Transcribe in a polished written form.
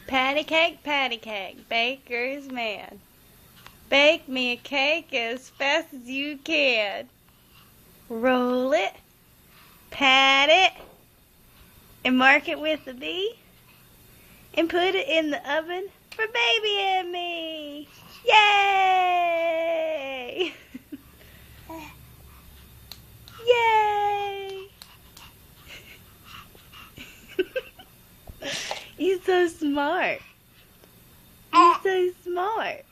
Patty cake, baker's man. Bake me a cake as fast as you can. Roll it, pat it, and mark it with a B, and put it in the oven for baby and me. Yay! Yay! You're so smart. You're so smart.